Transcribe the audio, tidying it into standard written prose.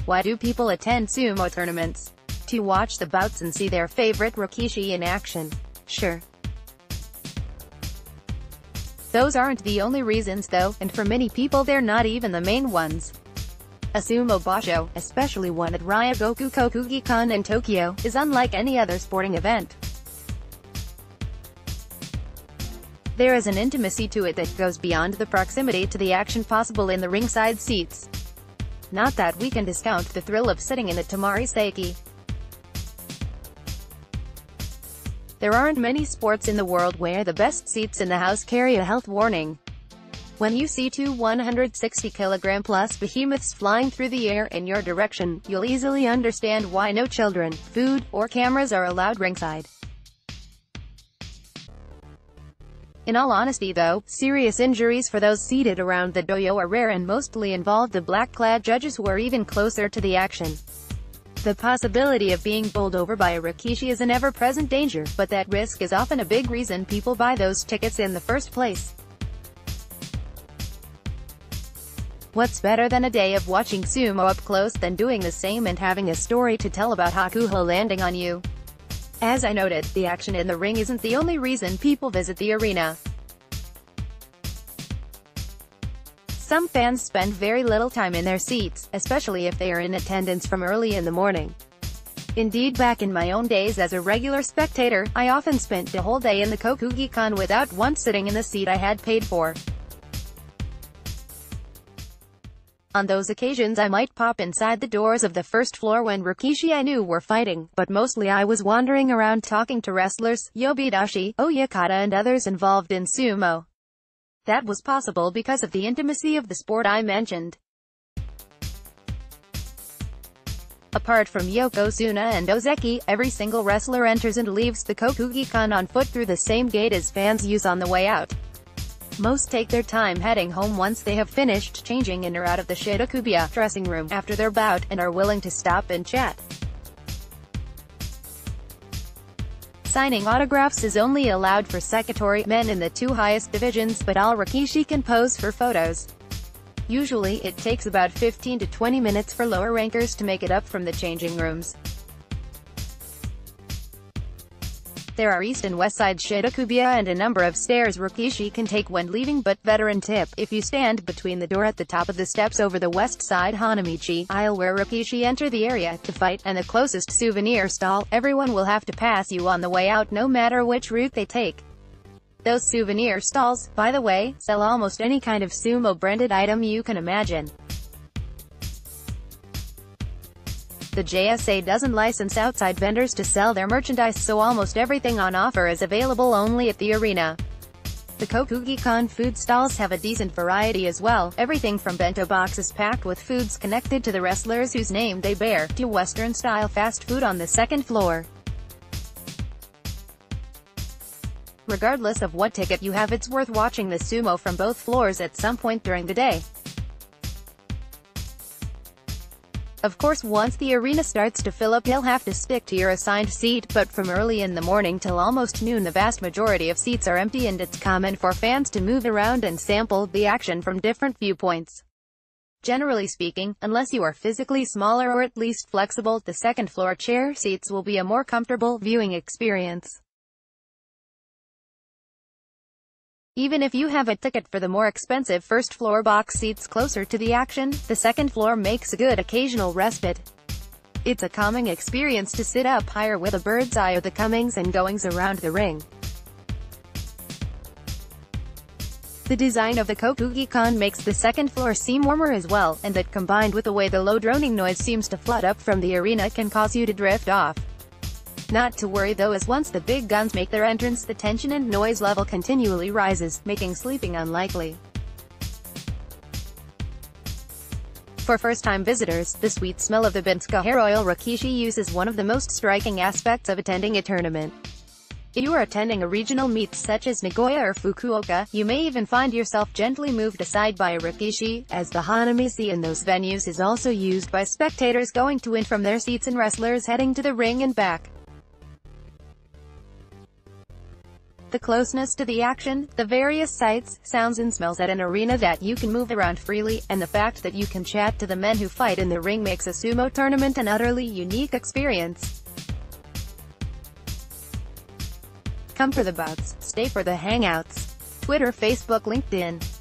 Why do people attend sumo tournaments? To watch the bouts and see their favorite Rikishi in action. Sure. Those aren't the only reasons though, and for many people they're not even the main ones. A sumo basho, especially one at Ryogoku Kokugi-kan in Tokyo, is unlike any other sporting event. There is an intimacy to it that goes beyond the proximity to the action possible in the ringside seats. Not that we can discount the thrill of sitting in a Tamari Seiki. There aren't many sports in the world where the best seats in the house carry a health warning. When you see two 160-kilogram-plus behemoths flying through the air in your direction, you'll easily understand why no children, food, or cameras are allowed ringside. In all honesty though, serious injuries for those seated around the dojo are rare and mostly involve the black-clad judges who are even closer to the action. The possibility of being bowled over by a Rikishi is an ever-present danger, but that risk is often a big reason people buy those tickets in the first place. What's better than a day of watching sumo up close than doing the same and having a story to tell about Hakuho landing on you? As I noted, the action in the ring isn't the only reason people visit the arena. Some fans spend very little time in their seats, especially if they are in attendance from early in the morning. Indeed, back in my own days as a regular spectator, I often spent the whole day in the Kokugi-kan without once sitting in the seat I had paid for. On those occasions I might pop inside the doors of the first floor when Rikishi I knew were fighting, but mostly I was wandering around talking to wrestlers, Yobidashi, Oyakata and others involved in sumo. That was possible because of the intimacy of the sport I mentioned. Apart from Yokozuna and Ozeki, every single wrestler enters and leaves the Kokugi-kan on foot through the same gate as fans use on the way out. Most take their time heading home once they have finished changing in or out of the Shidokubiya dressing room after their bout, and are willing to stop and chat. Signing autographs is only allowed for Sekitori men in the two highest divisions, but all Rikishi can pose for photos. Usually it takes about 15 to 20 minutes for lower rankers to make it up from the changing rooms. There are east and west side Shidokubiya and a number of stairs Rikishi can take when leaving, but veteran tip, if you stand between the door at the top of the steps over the west side Hanamichi aisle where Rikishi enter the area to fight, and the closest souvenir stall, everyone will have to pass you on the way out no matter which route they take. Those souvenir stalls, by the way, sell almost any kind of sumo branded item you can imagine. The JSA doesn't license outside vendors to sell their merchandise, so almost everything on offer is available only at the arena. The Kokugi-kan food stalls have a decent variety as well, everything from bento boxes packed with foods connected to the wrestlers whose name they bear, to Western-style fast food on the second floor. Regardless of what ticket you have, it's worth watching the sumo from both floors at some point during the day. Of course, once the arena starts to fill up you'll have to stick to your assigned seat, but from early in the morning till almost noon the vast majority of seats are empty, and it's common for fans to move around and sample the action from different viewpoints. Generally speaking, unless you are physically smaller or at least flexible, the second floor chair seats will be a more comfortable viewing experience. Even if you have a ticket for the more expensive first floor box seats closer to the action, the second floor makes a good occasional respite. It's a calming experience to sit up higher with a bird's eye of the comings and goings around the ring. The design of the Kokugi-kan makes the second floor seem warmer as well, and that combined with the way the low droning noise seems to flood up from the arena can cause you to drift off. Not to worry though, as once the big guns make their entrance the tension and noise level continually rises, making sleeping unlikely. For first-time visitors, the sweet smell of the Bensuke hair oil Rikishi use is one of the most striking aspects of attending a tournament. If you are attending a regional meet such as Nagoya or Fukuoka, you may even find yourself gently moved aside by a Rikishi, as the Hanamichi in those venues is also used by spectators going to and from their seats and wrestlers heading to the ring and back. The closeness to the action, the various sights, sounds and smells at an arena that you can move around freely, and the fact that you can chat to the men who fight in the ring makes a sumo tournament an utterly unique experience. Come for the bouts, stay for the hangouts. Twitter, Facebook, LinkedIn.